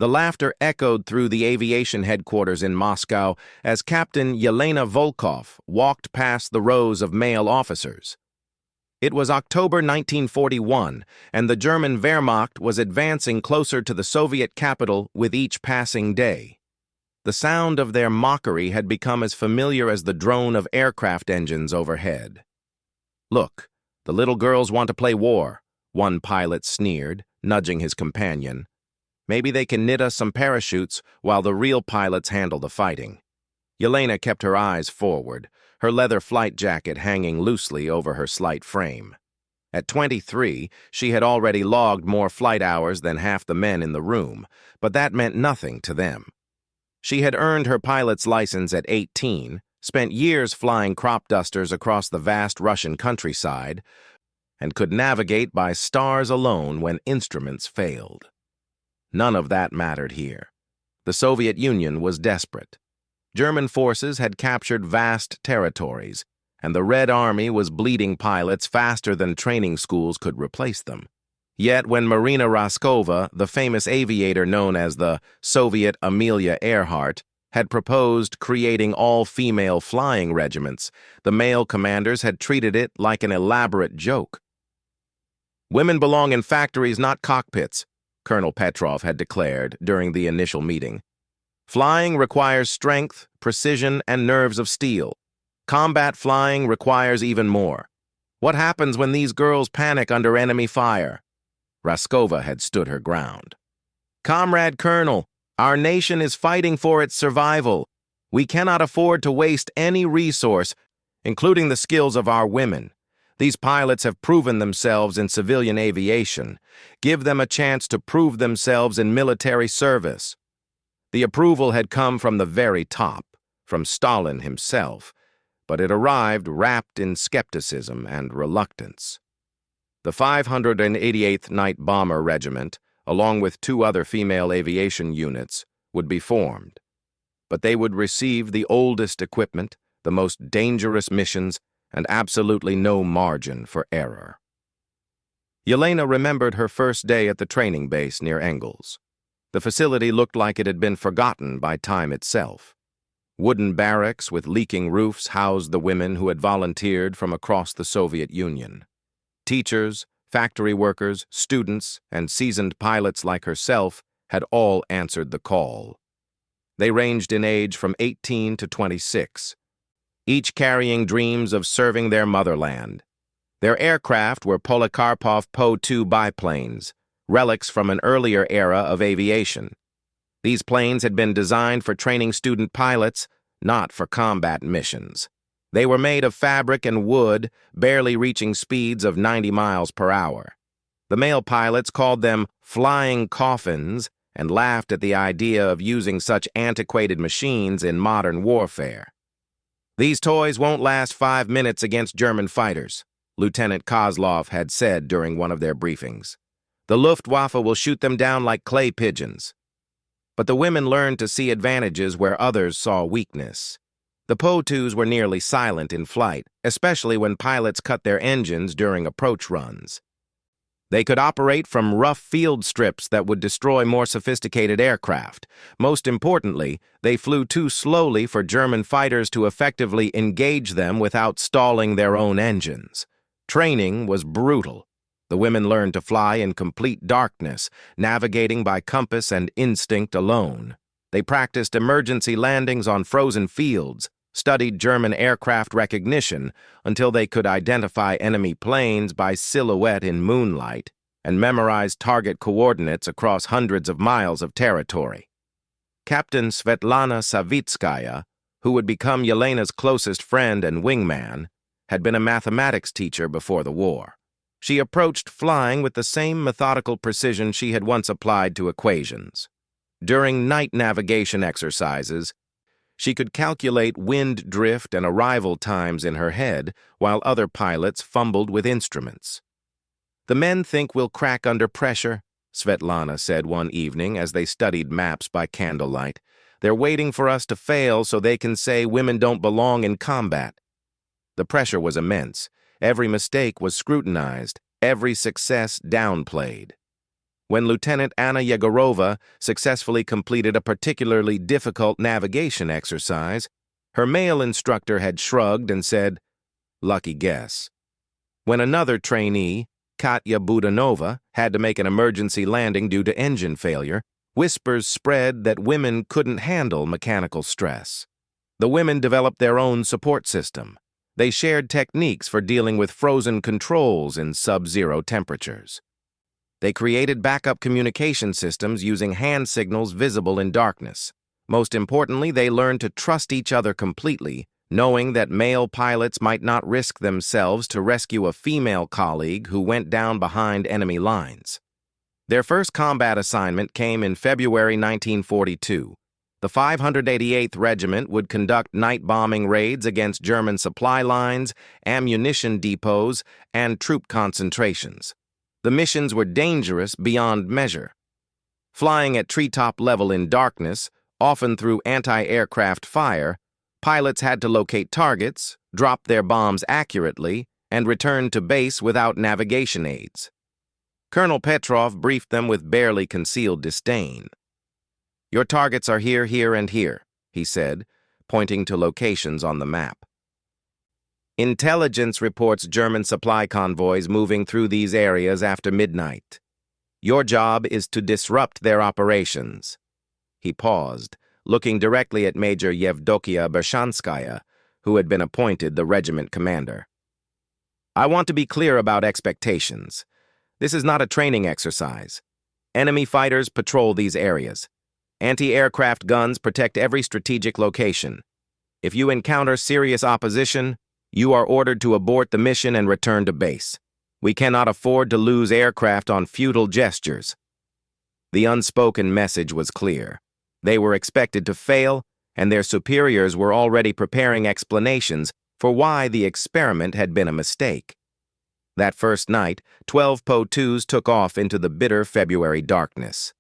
The laughter echoed through the aviation headquarters in Moscow as Captain Yelena Volkov walked past the rows of male officers. It was October 1941, and the German Wehrmacht was advancing closer to the Soviet capital with each passing day. The sound of their mockery had become as familiar as the drone of aircraft engines overhead. "Look, the little girls want to play war," one pilot sneered, nudging his companion. "Maybe they can knit us some parachutes while the real pilots handle the fighting." Yelena kept her eyes forward, her leather flight jacket hanging loosely over her slight frame. At 23, she had already logged more flight hours than half the men in the room, but that meant nothing to them. She had earned her pilot's license at 18, spent years flying crop dusters across the vast Russian countryside, and could navigate by stars alone when instruments failed. None of that mattered here. The Soviet Union was desperate. German forces had captured vast territories, and the Red Army was bleeding pilots faster than training schools could replace them. Yet when Marina Raskova, the famous aviator known as the Soviet Amelia Earhart, had proposed creating all-female flying regiments, the male commanders had treated it like an elaborate joke. "Women belong in factories, not cockpits," Colonel Petrov had declared during the initial meeting. "Flying requires strength, precision, and nerves of steel. Combat flying requires even more. What happens when these girls panic under enemy fire?" Raskova had stood her ground. "Comrade Colonel, our nation is fighting for its survival. We cannot afford to waste any resource, including the skills of our women. These pilots have proven themselves in civilian aviation. Give them a chance to prove themselves in military service." The approval had come from the very top, from Stalin himself, but it arrived wrapped in skepticism and reluctance. The 588th Night Bomber Regiment, along with 2 other female aviation units, would be formed. But they would receive the oldest equipment, the most dangerous missions, and absolutely no margin for error. Yelena remembered her first day at the training base near Engels. The facility looked like it had been forgotten by time itself. Wooden barracks with leaking roofs housed the women who had volunteered from across the Soviet Union. Teachers, factory workers, students, and seasoned pilots like herself had all answered the call. They ranged in age from 18 to 26, each carrying dreams of serving their motherland. Their aircraft were Polikarpov Po-2 biplanes, relics from an earlier era of aviation. These planes had been designed for training student pilots, not for combat missions. They were made of fabric and wood, barely reaching speeds of 90 miles per hour. The male pilots called them flying coffins and laughed at the idea of using such antiquated machines in modern warfare. "These toys won't last 5 minutes against German fighters," Lieutenant Kozlov had said during one of their briefings. "The Luftwaffe will shoot them down like clay pigeons." But the women learned to see advantages where others saw weakness. The Po-2s were nearly silent in flight, especially when pilots cut their engines during approach runs. They could operate from rough field strips that would destroy more sophisticated aircraft. Most importantly, they flew too slowly for German fighters to effectively engage them without stalling their own engines. Training was brutal. The women learned to fly in complete darkness, navigating by compass and instinct alone. They practiced emergency landings on frozen fields, studied German aircraft recognition until they could identify enemy planes by silhouette in moonlight, and memorized target coordinates across hundreds of miles of territory. Captain Svetlana Savitskaya, who would become Yelena's closest friend and wingman, had been a mathematics teacher before the war. She approached flying with the same methodical precision she had once applied to equations. During night navigation exercises, she could calculate wind drift and arrival times in her head while other pilots fumbled with instruments. "The men think we'll crack under pressure," Svetlana said one evening as they studied maps by candlelight. "They're waiting for us to fail so they can say women don't belong in combat." The pressure was immense. Every mistake was scrutinized, every success downplayed. when Lieutenant Anna Yegorova successfully completed a particularly difficult navigation exercise, her male instructor had shrugged and said, "Lucky guess." When another trainee, Katya Budanova, had to make an emergency landing due to engine failure, whispers spread that women couldn't handle mechanical stress. The women developed their own support system. They shared techniques for dealing with frozen controls in sub-zero temperatures. They created backup communication systems using hand signals visible in darkness. Most importantly, they learned to trust each other completely, knowing that male pilots might not risk themselves to rescue a female colleague who went down behind enemy lines. Their first combat assignment came in February 1942. The 588th Regiment would conduct night bombing raids against German supply lines, ammunition depots, and troop concentrations. The missions were dangerous beyond measure. Flying at treetop level in darkness, often through anti-aircraft fire, pilots had to locate targets, drop their bombs accurately, and return to base without navigation aids. Colonel Petrov briefed them with barely concealed disdain. "Your targets are here, here, and here," he said, pointing to locations on the map. "Intelligence reports German supply convoys moving through these areas after midnight. Your job is to disrupt their operations." He paused, looking directly at Major Yevdokia Bershanskaya, who had been appointed the regiment commander. "I want to be clear about expectations. This is not a training exercise. Enemy fighters patrol these areas. Anti-aircraft guns protect every strategic location. If you encounter serious opposition, you are ordered to abort the mission and return to base. We cannot afford to lose aircraft on futile gestures." The unspoken message was clear. They were expected to fail, and their superiors were already preparing explanations for why the experiment had been a mistake. That first night, 12 Po-2s took off into the bitter February darkness.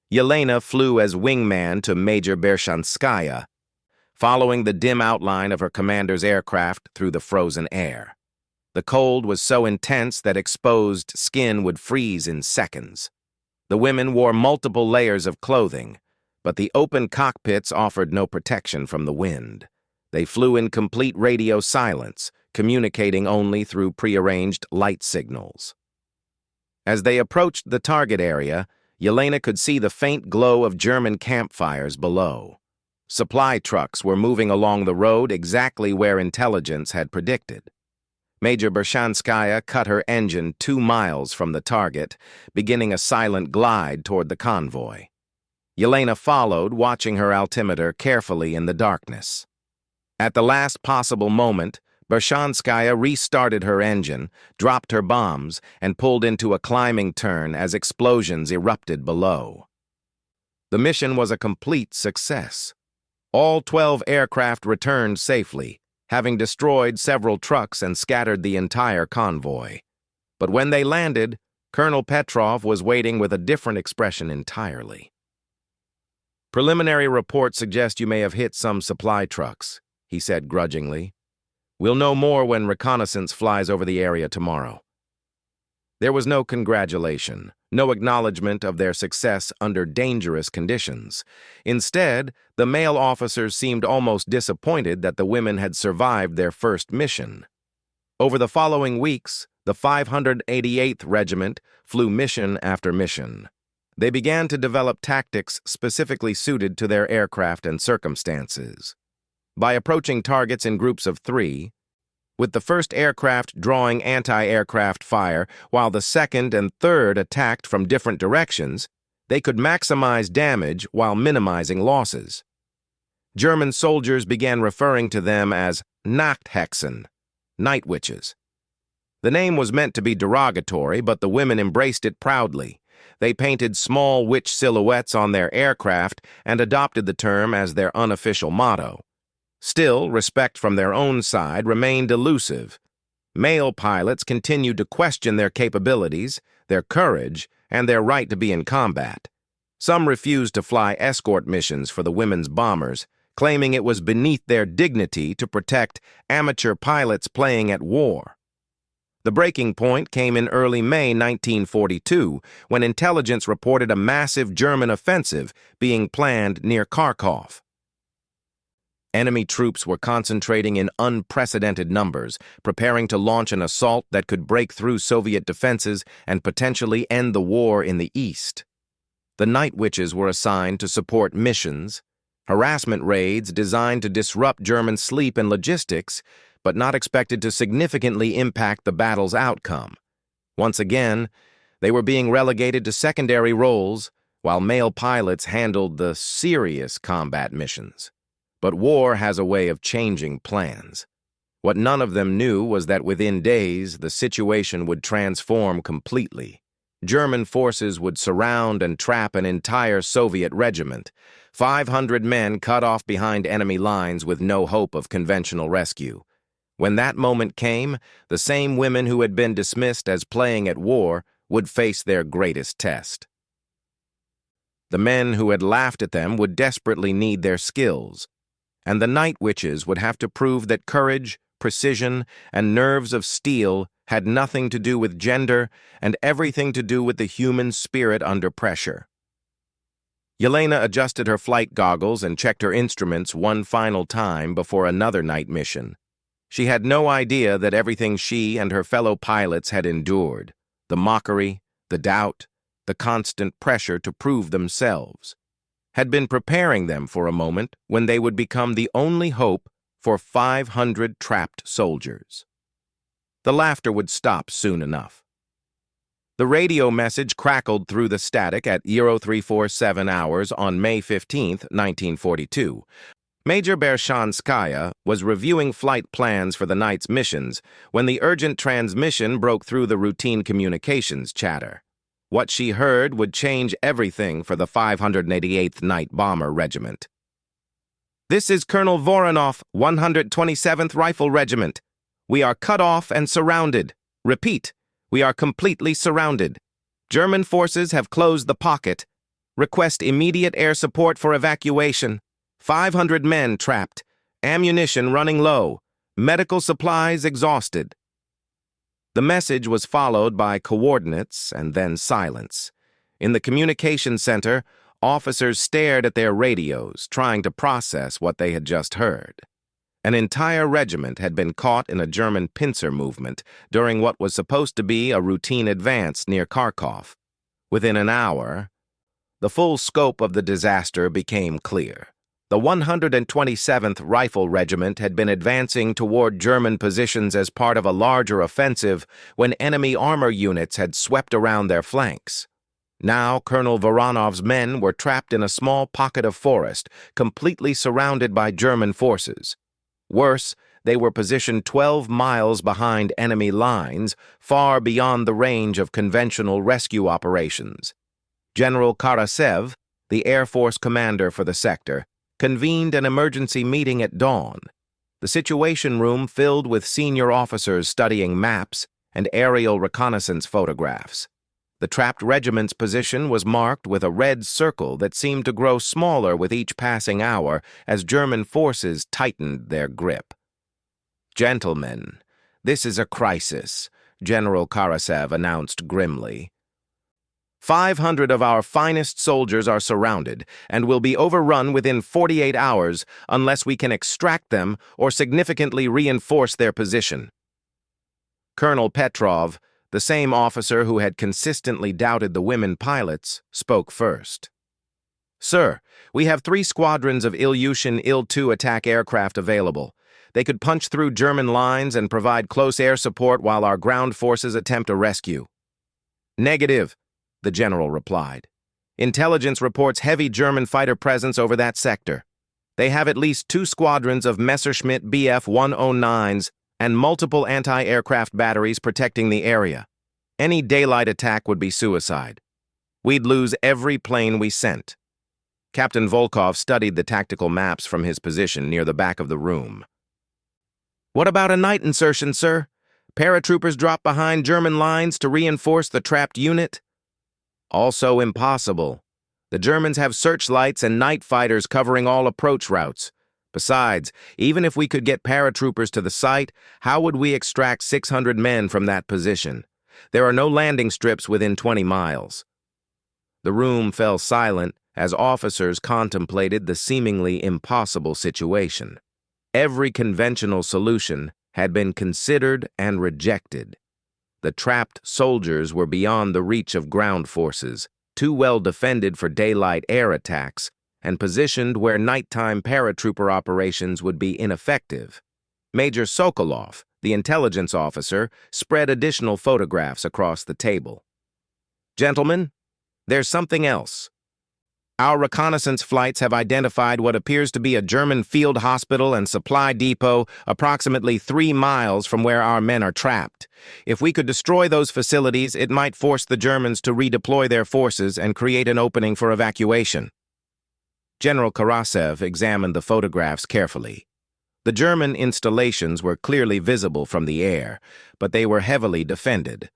Yelena flew as wingman to Major Bershanskaya, following the dim outline of her commander's aircraft through the frozen air. The cold was so intense that exposed skin would freeze in seconds. The women wore multiple layers of clothing, but the open cockpits offered no protection from the wind. They flew in complete radio silence, communicating only through prearranged light signals. As they approached the target area, Yelena could see the faint glow of German campfires below. Supply trucks were moving along the road exactly where intelligence had predicted. Major Bershanskaya cut her engine 2 miles from the target, beginning a silent glide toward the convoy. Yelena followed, watching her altimeter carefully in the darkness. At the last possible moment, Bershanskaya restarted her engine, dropped her bombs, and pulled into a climbing turn as explosions erupted below. The mission was a complete success. All 12 aircraft returned safely, having destroyed several trucks and scattered the entire convoy. But when they landed, Colonel Petrov was waiting with a different expression entirely. "Preliminary reports suggest you may have hit some supply trucks," he said grudgingly. "We'll know more when reconnaissance flies over the area tomorrow." There was no congratulation, no acknowledgement of their success under dangerous conditions. Instead, the male officers seemed almost disappointed that the women had survived their first mission. Over the following weeks, the 588th Regiment flew mission after mission. They began to develop tactics specifically suited to their aircraft and circumstances. By approaching targets in groups of 3, with the first aircraft drawing anti-aircraft fire while the second and third attacked from different directions, they could maximize damage while minimizing losses. German soldiers began referring to them as Nachthexen, night witches. The name was meant to be derogatory, but the women embraced it proudly. They painted small witch silhouettes on their aircraft and adopted the term as their unofficial motto. Still, respect from their own side remained elusive. Male pilots continued to question their capabilities, their courage, and their right to be in combat. Some refused to fly escort missions for the women's bombers, claiming it was beneath their dignity to protect amateur pilots playing at war. The breaking point came in early May 1942, when intelligence reported a massive German offensive being planned near Kharkov. Enemy troops were concentrating in unprecedented numbers, preparing to launch an assault that could break through Soviet defenses and potentially end the war in the east. The Night Witches were assigned to support missions, harassment raids designed to disrupt German sleep and logistics, but not expected to significantly impact the battle's outcome. Once again, they were being relegated to secondary roles, while male pilots handled the serious combat missions. But war has a way of changing plans. What none of them knew was that within days, the situation would transform completely. German forces would surround and trap an entire Soviet regiment, 500 men cut off behind enemy lines with no hope of conventional rescue. When that moment came, the same women who had been dismissed as playing at war would face their greatest test. The men who had laughed at them would desperately need their skills, and the Night Witches would have to prove that courage, precision, and nerves of steel had nothing to do with gender and everything to do with the human spirit under pressure. Yelena adjusted her flight goggles and checked her instruments one final time before another night mission. She had no idea that everything she and her fellow pilots had endured, the mockery, the doubt, the constant pressure to prove themselves, had been preparing them for a moment when they would become the only hope for 500 trapped soldiers. The laughter would stop soon enough. The radio message crackled through the static at 0347 hours on May 15, 1942. Major Bershanskaya was reviewing flight plans for the night's missions when the urgent transmission broke through the routine communications chatter. What she heard would change everything for the 588th Night Bomber Regiment. "This is Colonel Voronov, 127th Rifle Regiment. We are cut off and surrounded. Repeat, we are completely surrounded. German forces have closed the pocket. Request immediate air support for evacuation. 500 men trapped. Ammunition running low. Medical supplies exhausted." The message was followed by coordinates and then silence. In the communication center, officers stared at their radios, trying to process what they had just heard. An entire regiment had been caught in a German pincer movement during what was supposed to be a routine advance near Kharkov. Within an hour, the full scope of the disaster became clear. The 127th Rifle Regiment had been advancing toward German positions as part of a larger offensive when enemy armor units had swept around their flanks. Now, Colonel Voronov's men were trapped in a small pocket of forest, completely surrounded by German forces. Worse, they were positioned 12 miles behind enemy lines, far beyond the range of conventional rescue operations. General Karasev, the Air Force commander for the sector, convened an emergency meeting at dawn. The situation room filled with senior officers studying maps and aerial reconnaissance photographs. The trapped regiment's position was marked with a red circle that seemed to grow smaller with each passing hour as German forces tightened their grip. "Gentlemen, this is a crisis," General Karasev announced grimly. 500 of our finest soldiers are surrounded and will be overrun within 48 hours unless we can extract them or significantly reinforce their position. Colonel Petrov, the same officer who had consistently doubted the women pilots, spoke first. "Sir, we have 3 squadrons of Ilyushin Il-2 attack aircraft available. They could punch through German lines and provide close air support while our ground forces attempt a rescue." "Negative," the general replied. "Intelligence reports heavy German fighter presence over that sector. They have at least 2 squadrons of Messerschmitt Bf-109s and multiple anti-aircraft batteries protecting the area. Any daylight attack would be suicide. We'd lose every plane we sent." Captain Volkov studied the tactical maps from his position near the back of the room. "What about a night insertion, sir? Paratroopers drop behind German lines to reinforce the trapped unit?" "Also impossible. The Germans have searchlights and night fighters covering all approach routes. Besides, even if we could get paratroopers to the site, how would we extract 600 men from that position? There are no landing strips within 20 miles. The room fell silent as officers contemplated the seemingly impossible situation. Every conventional solution had been considered and rejected. The trapped soldiers were beyond the reach of ground forces, too well defended for daylight air attacks, and positioned where nighttime paratrooper operations would be ineffective. Major Sokolov, the intelligence officer, spread additional photographs across the table. Gentlemen, there's something else. Our reconnaissance flights have identified what appears to be a German field hospital and supply depot approximately 3 miles from where our men are trapped. If we could destroy those facilities, it might force the Germans to redeploy their forces and create an opening for evacuation. General Karasev examined the photographs carefully. The German installations were clearly visible from the air, but they were heavily defended.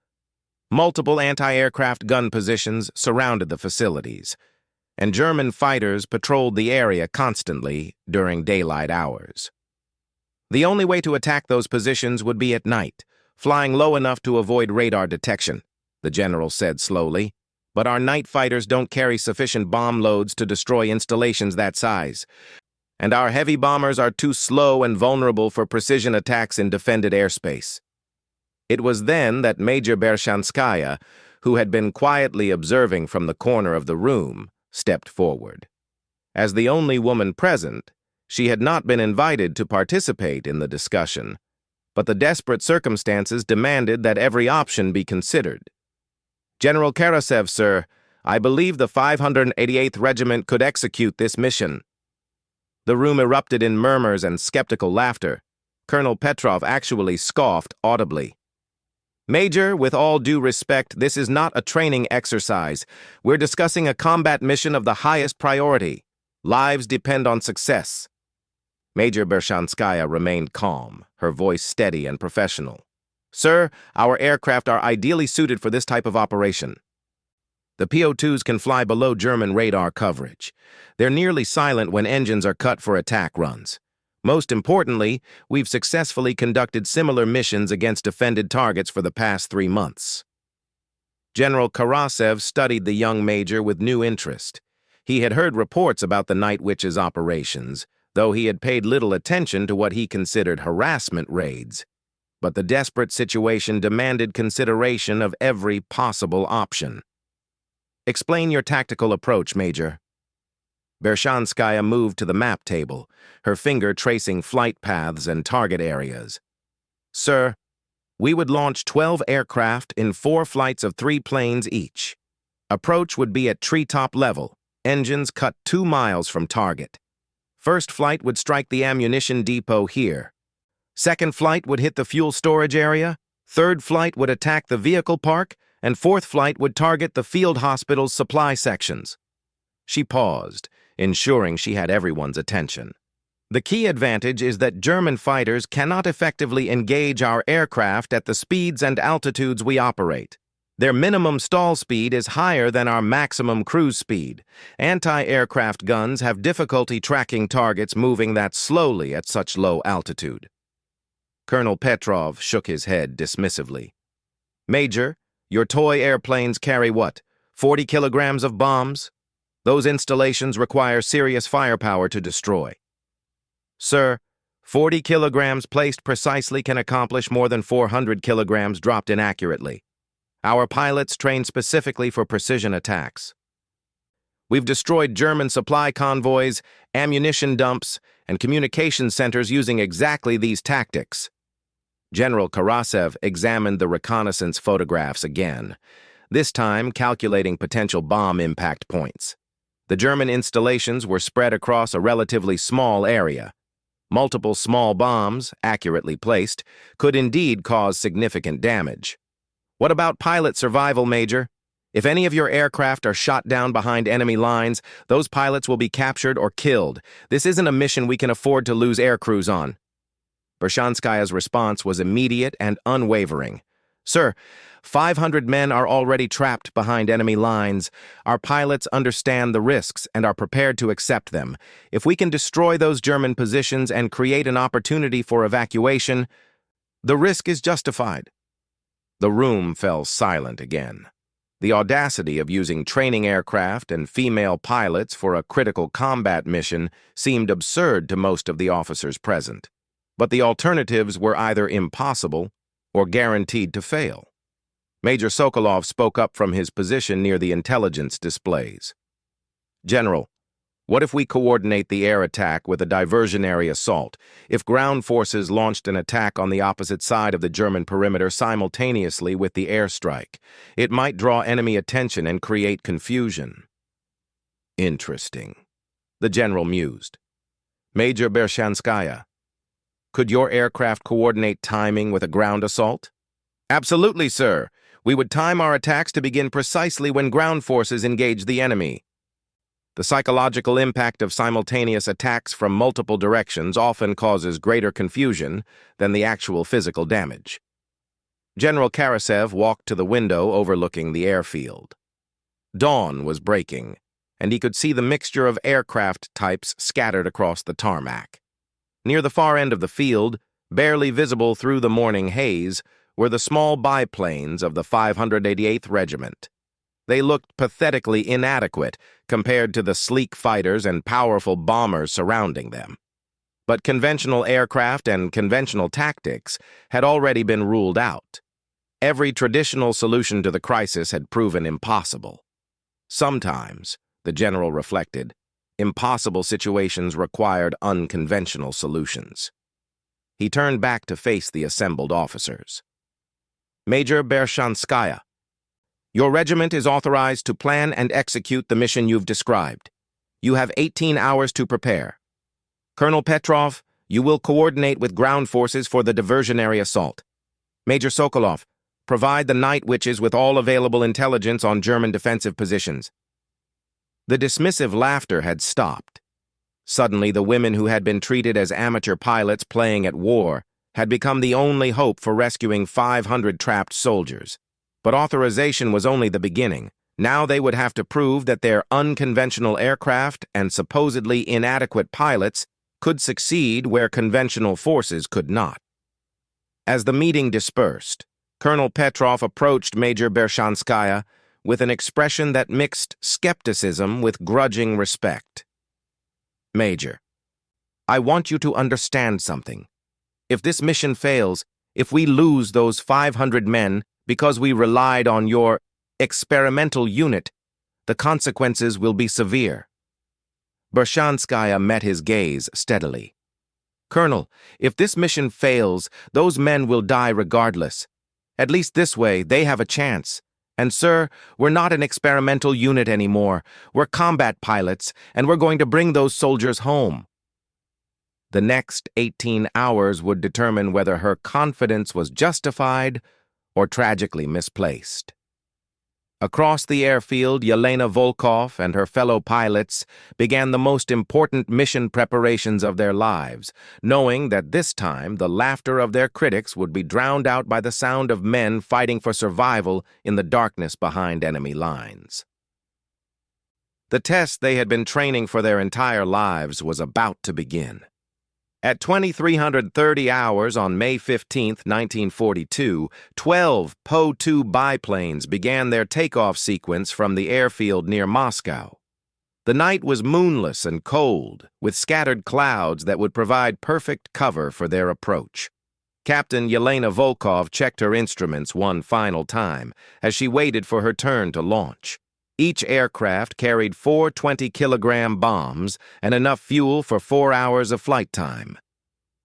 Multiple anti-aircraft gun positions surrounded the facilities, and German fighters patrolled the area constantly during daylight hours. The only way to attack those positions would be at night, flying low enough to avoid radar detection, the general said slowly. But our night fighters don't carry sufficient bomb loads to destroy installations that size, and our heavy bombers are too slow and vulnerable for precision attacks in defended airspace. It was then that Major Bershanskaya, who had been quietly observing from the corner of the room, stepped forward. As the only woman present, she had not been invited to participate in the discussion, but the desperate circumstances demanded that every option be considered. General Karasev, sir, I believe the 588th Regiment could execute this mission. The room erupted in murmurs and skeptical laughter. Colonel Petrov actually scoffed audibly. Major, with all due respect, this is not a training exercise. We're discussing a combat mission of the highest priority. Lives depend on success. Major Bershanskaya remained calm, her voice steady and professional. Sir, our aircraft are ideally suited for this type of operation. The PO-2s can fly below German radar coverage. They're nearly silent when engines are cut for attack runs. Most importantly, we've successfully conducted similar missions against defended targets for the past 3 months. General Karasev studied the young major with new interest. He had heard reports about the Night Witch's operations, though he had paid little attention to what he considered harassment raids. But the desperate situation demanded consideration of every possible option. Explain your tactical approach, Major. Bershanskaya moved to the map table, her finger tracing flight paths and target areas. Sir, we would launch 12 aircraft in 4 flights of 3 planes each. Approach would be at treetop level, engines cut 2 miles from target. First flight would strike the ammunition depot here. Second flight would hit the fuel storage area, third flight would attack the vehicle park, and fourth flight would target the field hospital's supply sections. She paused, ensuring she had everyone's attention. The key advantage is that German fighters cannot effectively engage our aircraft at the speeds and altitudes we operate. Their minimum stall speed is higher than our maximum cruise speed. Anti-aircraft guns have difficulty tracking targets moving that slowly at such low altitude. Colonel Petrov shook his head dismissively. Major, your toy airplanes carry what, 40 kilograms of bombs? Those installations require serious firepower to destroy. Sir, 40 kilograms placed precisely can accomplish more than 400 kilograms dropped inaccurately. Our pilots train specifically for precision attacks. We've destroyed German supply convoys, ammunition dumps, and communication centers using exactly these tactics. General Karasev examined the reconnaissance photographs again, this time calculating potential bomb impact points. The German installations were spread across a relatively small area. Multiple small bombs, accurately placed, could indeed cause significant damage. What about pilot survival, Major? If any of your aircraft are shot down behind enemy lines, those pilots will be captured or killed. This isn't a mission we can afford to lose aircrews on. Bershanskaya's response was immediate and unwavering. Sir, 500 men are already trapped behind enemy lines. Our pilots understand the risks and are prepared to accept them. If we can destroy those German positions and create an opportunity for evacuation, the risk is justified. The room fell silent again. The audacity of using training aircraft and female pilots for a critical combat mission seemed absurd to most of the officers present. But the alternatives were either impossible or guaranteed to fail. Major Sokolov spoke up from his position near the intelligence displays. General, what if we coordinate the air attack with a diversionary assault? If ground forces launched an attack on the opposite side of the German perimeter simultaneously with the airstrike, it might draw enemy attention and create confusion. Interesting, the general mused. Major Bershanskaya, could your aircraft coordinate timing with a ground assault? Absolutely, sir. We would time our attacks to begin precisely when ground forces engage the enemy. The psychological impact of simultaneous attacks from multiple directions often causes greater confusion than the actual physical damage. General Karasev walked to the window overlooking the airfield. Dawn was breaking, and he could see the mixture of aircraft types scattered across the tarmac. Near the far end of the field, barely visible through the morning haze, were the small biplanes of the 588th Regiment. They looked pathetically inadequate compared to the sleek fighters and powerful bombers surrounding them. But conventional aircraft and conventional tactics had already been ruled out. Every traditional solution to the crisis had proven impossible. Sometimes, the general reflected, impossible situations required unconventional solutions. He turned back to face the assembled officers. Major Bershanskaya, your regiment is authorized to plan and execute the mission you've described. You have 18 hours to prepare. Colonel Petrov, you will coordinate with ground forces for the diversionary assault. Major Sokolov, provide the Night Witches with all available intelligence on German defensive positions. The dismissive laughter had stopped. Suddenly, the women who had been treated as amateur pilots playing at war had become the only hope for rescuing 500 trapped soldiers. But authorization was only the beginning. Now they would have to prove that their unconventional aircraft and supposedly inadequate pilots could succeed where conventional forces could not. As the meeting dispersed, Colonel Petrov approached Major Bershanskaya with an expression that mixed skepticism with grudging respect. Major, I want you to understand something. If this mission fails, if we lose those 500 men because we relied on your experimental unit, the consequences will be severe. Bershanskaya met his gaze steadily. Colonel, if this mission fails, those men will die regardless. At least this way, they have a chance. And sir, we're not an experimental unit anymore. We're combat pilots, and we're going to bring those soldiers home. The next 18 hours would determine whether her confidence was justified or tragically misplaced. Across the airfield, Yelena Volkov and her fellow pilots began the most important mission preparations of their lives, knowing that this time the laughter of their critics would be drowned out by the sound of men fighting for survival in the darkness behind enemy lines. The test they had been training for their entire lives was about to begin. At 2330 hours on May 15, 1942, 12 Po-2 biplanes began their takeoff sequence from the airfield near Moscow. The night was moonless and cold, with scattered clouds that would provide perfect cover for their approach. Captain Yelena Volkov checked her instruments one final time as she waited for her turn to launch. Each aircraft carried 4 20-kilogram bombs and enough fuel for 4 hours of flight time.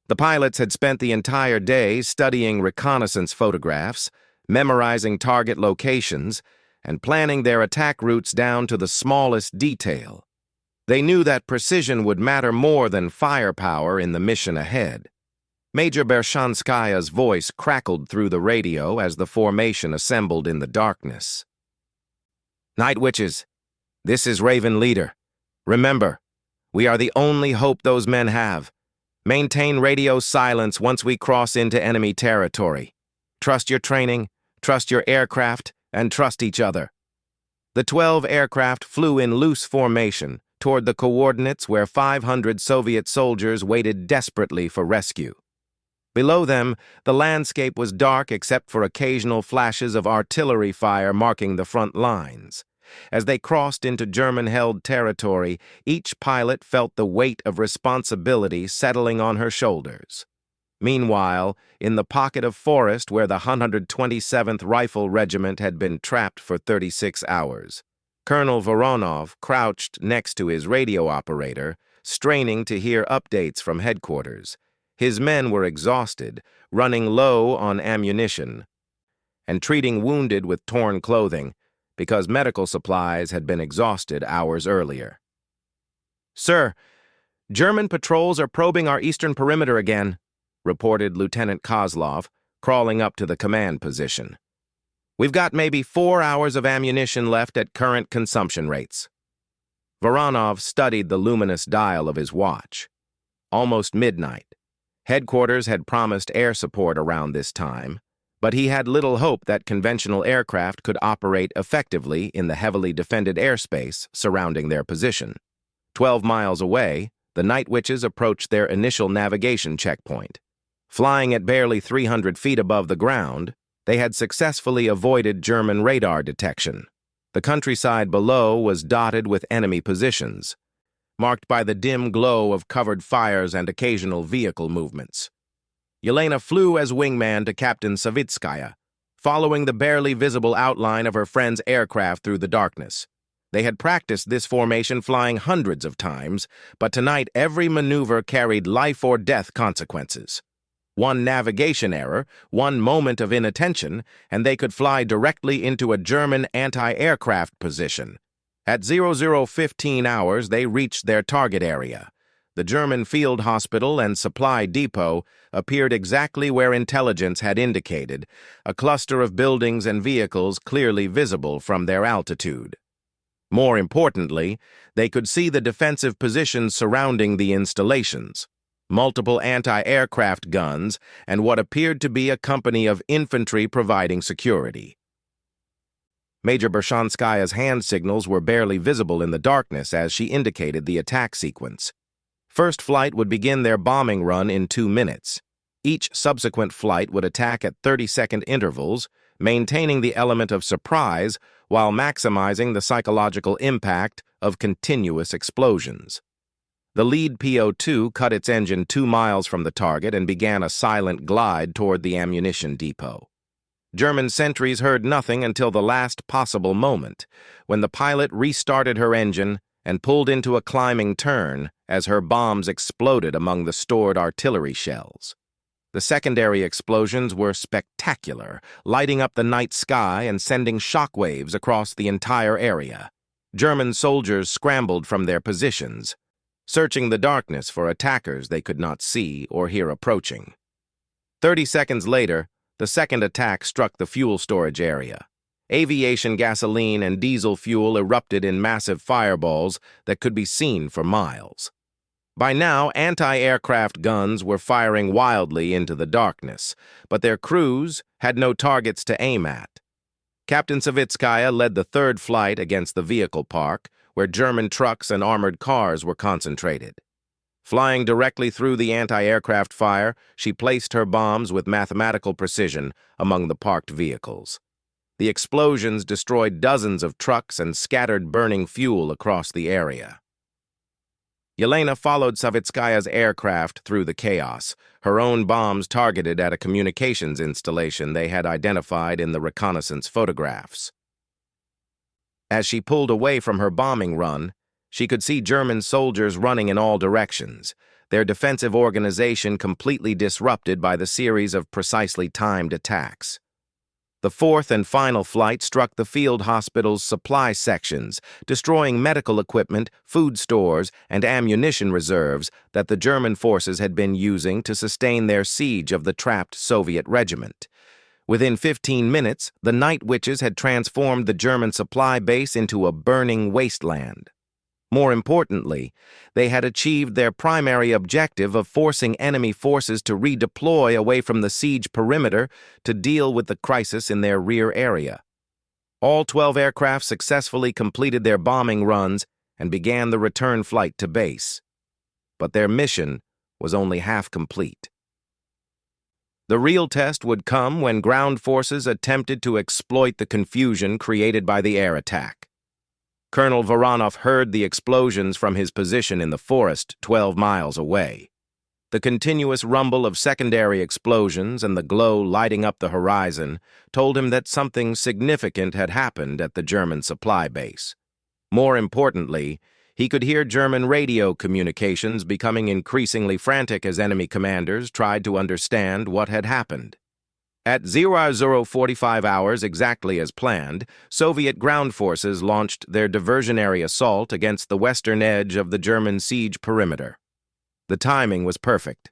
The pilots had spent the entire day studying reconnaissance photographs, memorizing target locations, and planning their attack routes down to the smallest detail. They knew that precision would matter more than firepower in the mission ahead. Major Bershanskaya's voice crackled through the radio as the formation assembled in the darkness. Night Witches, this is Raven Leader. Remember, we are the only hope those men have. Maintain radio silence once we cross into enemy territory. Trust your training, Trust your aircraft and trust each other. The 12 aircraft flew in loose formation toward the coordinates where 500 Soviet soldiers waited desperately for rescue. Below them, the landscape was dark except for occasional flashes of artillery fire marking the front lines. As they crossed into German-held territory, each pilot felt the weight of responsibility settling on her shoulders. Meanwhile, in the pocket of forest where the 127th Rifle Regiment had been trapped for 36 hours, Colonel Voronov crouched next to his radio operator, straining to hear updates from headquarters. His men were exhausted, running low on ammunition, and treating wounded with torn clothing because medical supplies had been exhausted hours earlier. "Sir, German patrols are probing our eastern perimeter again," reported Lieutenant Kozlov, crawling up to the command position. "We've got maybe 4 hours of ammunition left at current consumption rates." Voronov studied the luminous dial of his watch. Almost midnight. Headquarters had promised air support around this time, but he had little hope that conventional aircraft could operate effectively in the heavily defended airspace surrounding their position. 12 miles away, the Night Witches approached their initial navigation checkpoint. Flying at barely 300 feet above the ground, they had successfully avoided German radar detection. The countryside below was dotted with enemy positions, marked by the dim glow of covered fires and occasional vehicle movements. Yelena flew as wingman to Captain Savitskaya, following the barely visible outline of her friend's aircraft through the darkness. They had practiced this formation flying hundreds of times, but tonight every maneuver carried life-or-death consequences. One navigation error, one moment of inattention, and they could fly directly into a German anti-aircraft position. At 00:15 hours, they reached their target area. The German field hospital and supply depot appeared exactly where intelligence had indicated, a cluster of buildings and vehicles clearly visible from their altitude. More importantly, they could see the defensive positions surrounding the installations, multiple anti-aircraft guns, and what appeared to be a company of infantry providing security. Major Bershanskaya's hand signals were barely visible in the darkness as she indicated the attack sequence. First flight would begin their bombing run in 2 minutes. Each subsequent flight would attack at 30-second intervals, maintaining the element of surprise while maximizing the psychological impact of continuous explosions. The lead PO-2 cut its engine 2 miles from the target and began a silent glide toward the ammunition depot. German sentries heard nothing until the last possible moment, when the pilot restarted her engine and pulled into a climbing turn as her bombs exploded among the stored artillery shells. The secondary explosions were spectacular, lighting up the night sky and sending shockwaves across the entire area. German soldiers scrambled from their positions, searching the darkness for attackers they could not see or hear approaching. 30 seconds later, the second attack struck the fuel storage area. Aviation gasoline and diesel fuel erupted in massive fireballs that could be seen for miles. By now, anti-aircraft guns were firing wildly into the darkness, but their crews had no targets to aim at. Captain Savitskaya led the third flight against the vehicle park, where German trucks and armored cars were concentrated. Flying directly through the anti-aircraft fire, she placed her bombs with mathematical precision among the parked vehicles. The explosions destroyed dozens of trucks and scattered burning fuel across the area. Yelena followed Savitskaya's aircraft through the chaos, her own bombs targeted at a communications installation they had identified in the reconnaissance photographs. As she pulled away from her bombing run, she could see German soldiers running in all directions, their defensive organization completely disrupted by the series of precisely timed attacks. The fourth and final flight struck the field hospital's supply sections, destroying medical equipment, food stores, and ammunition reserves that the German forces had been using to sustain their siege of the trapped Soviet regiment. Within 15 minutes, the Night Witches had transformed the German supply base into a burning wasteland. More importantly, they had achieved their primary objective of forcing enemy forces to redeploy away from the siege perimeter to deal with the crisis in their rear area. All 12 aircraft successfully completed their bombing runs and began the return flight to base. But their mission was only half complete. The real test would come when ground forces attempted to exploit the confusion created by the air attack. Colonel Voronov heard the explosions from his position in the forest 12 miles away. The continuous rumble of secondary explosions and the glow lighting up the horizon told him that something significant had happened at the German supply base. More importantly, he could hear German radio communications becoming increasingly frantic as enemy commanders tried to understand what had happened. At 00:45 hours exactly as planned, Soviet ground forces launched their diversionary assault against the western edge of the German siege perimeter. The timing was perfect.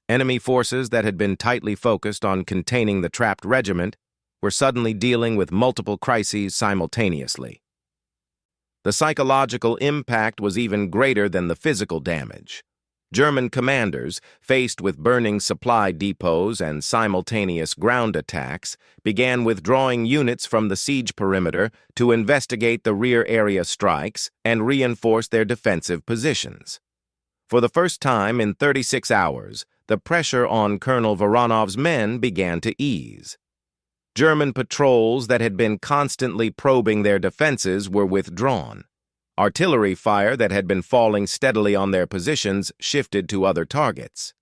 Enemy forces that had been tightly focused on containing the trapped regiment were suddenly dealing with multiple crises simultaneously. The psychological impact was even greater than the physical damage. German commanders, faced with burning supply depots and simultaneous ground attacks, began withdrawing units from the siege perimeter to investigate the rear area strikes and reinforce their defensive positions. For the first time in 36 hours, the pressure on Colonel Voronov's men began to ease. German patrols that had been constantly probing their defenses were withdrawn. Artillery fire that had been falling steadily on their positions shifted to other targets.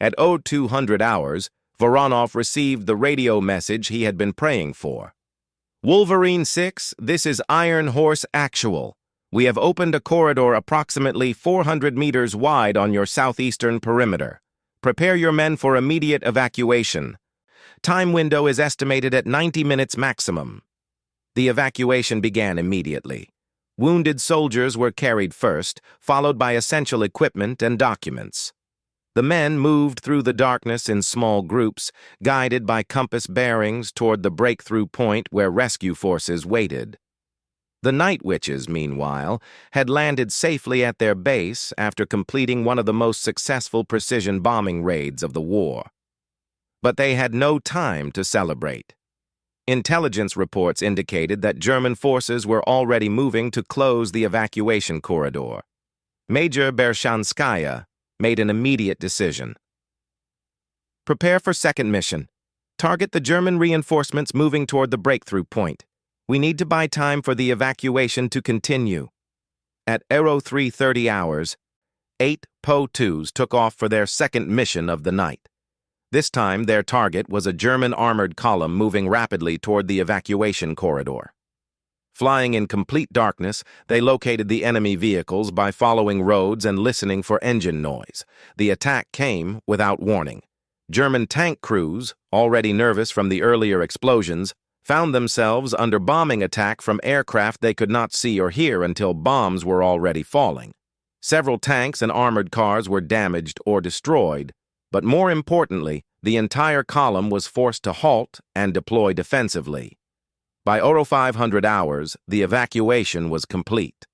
At 0200 hours, Voronov received the radio message he had been praying for. "Wolverine 6, this is Iron Horse Actual. We have opened a corridor approximately 400 meters wide on your southeastern perimeter. Prepare your men for immediate evacuation. Time window is estimated at 90 minutes maximum." The evacuation began immediately. Wounded soldiers were carried first, followed by essential equipment and documents. The men moved through the darkness in small groups, guided by compass bearings toward the breakthrough point where rescue forces waited. The Night Witches, meanwhile, had landed safely at their base after completing one of the most successful precision bombing raids of the war. But they had no time to celebrate. Intelligence reports indicated that German forces were already moving to close the evacuation corridor. Major Bershanskaya made an immediate decision. "Prepare for second mission. Target the German reinforcements moving toward the breakthrough point. We need to buy time for the evacuation to continue." At 0330 hours, 8 Po-2s took off for their second mission of the night. This time, their target was a German armored column moving rapidly toward the evacuation corridor. Flying in complete darkness, they located the enemy vehicles by following roads and listening for engine noise. The attack came without warning. German tank crews, already nervous from the earlier explosions, found themselves under bombing attack from aircraft they could not see or hear until bombs were already falling. Several tanks and armored cars were damaged or destroyed, but more importantly, the entire column was forced to halt and deploy defensively. By 0500 hours, the evacuation was complete.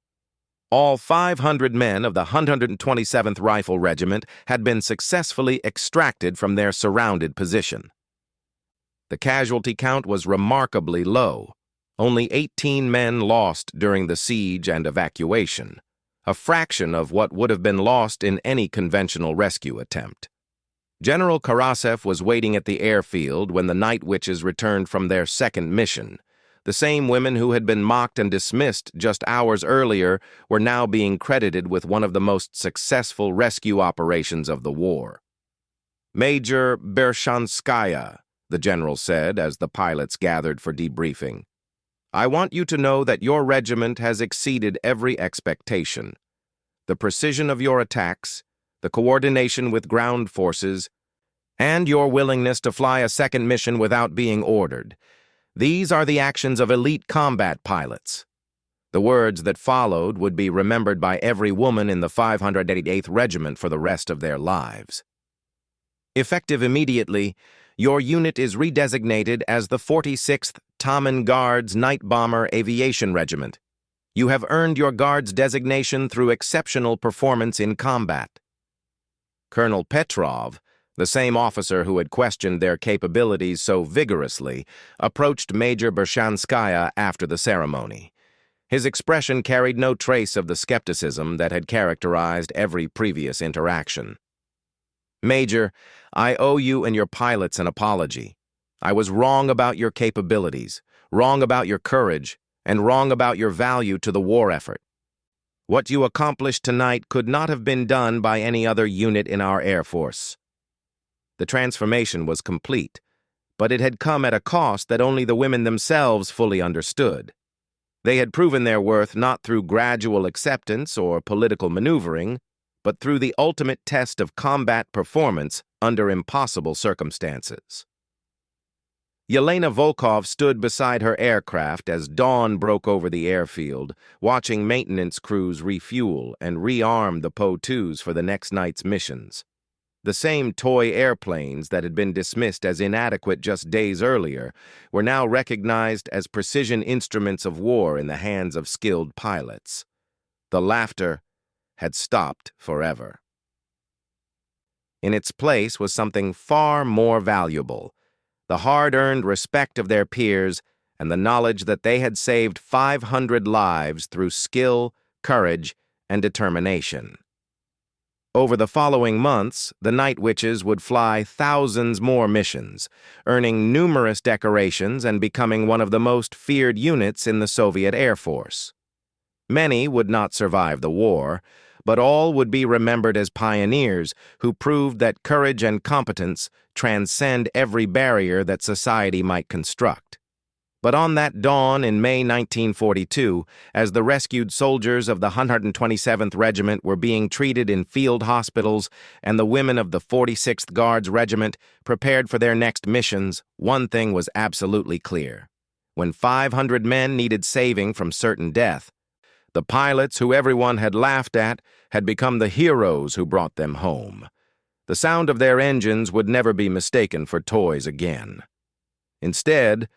All 500 men of the 127th Rifle Regiment had been successfully extracted from their surrounded position. The casualty count was remarkably low. Only 18 men lost during the siege and evacuation, a fraction of what would have been lost in any conventional rescue attempt. General Karasev was waiting at the airfield when the Night Witches returned from their second mission. The same women who had been mocked and dismissed just hours earlier were now being credited with one of the most successful rescue operations of the war. "Major Bershanskaya," the general said as the pilots gathered for debriefing, "I want you to know that your regiment has exceeded every expectation. The precision of your attacks, the coordination with ground forces, and your willingness to fly a second mission without being ordered. These are the actions of elite combat pilots." The words that followed would be remembered by every woman in the 588th Regiment for the rest of their lives. Effective immediately, your unit is redesignated as the 46th Tommen Guards Night Bomber Aviation Regiment. You have earned your guard's designation through exceptional performance in combat. Colonel Petrov, the same officer who had questioned their capabilities so vigorously, approached Major Bershanskaya after the ceremony. His expression carried no trace of the skepticism that had characterized every previous interaction. Major, I owe you and your pilots an apology. I was wrong about your capabilities, wrong about your courage, and wrong about your value to the war effort. What you accomplished tonight could not have been done by any other unit in our Air Force. The transformation was complete, but it had come at a cost that only the women themselves fully understood. They had proven their worth not through gradual acceptance or political maneuvering, but through the ultimate test of combat performance under impossible circumstances. Yelena Volkov stood beside her aircraft as dawn broke over the airfield, watching maintenance crews refuel and rearm the Po-2s for the next night's missions. The same toy airplanes that had been dismissed as inadequate just days earlier were now recognized as precision instruments of war in the hands of skilled pilots. The laughter had stopped forever. In its place was something far more valuable: the hard-earned respect of their peers and the knowledge that they had saved 500 lives through skill, courage, and determination. Over the following months, the Night Witches would fly thousands more missions, earning numerous decorations and becoming one of the most feared units in the Soviet Air Force. Many would not survive the war, but all would be remembered as pioneers who proved that courage and competence transcend every barrier that society might construct. But on that dawn in May 1942, as the rescued soldiers of the 127th Regiment were being treated in field hospitals and the women of the 46th Guards Regiment prepared for their next missions, one thing was absolutely clear. When 500 men needed saving from certain death, the pilots who everyone had laughed at had become the heroes who brought them home. The sound of their engines would never be mistaken for toys again. Instead,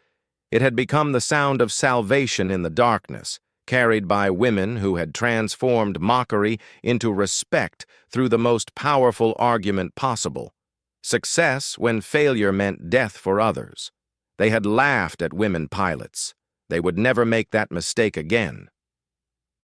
it had become the sound of salvation in the darkness, carried by women who had transformed mockery into respect through the most powerful argument possible: success when failure meant death for others. They had laughed at women pilots. They would never make that mistake again.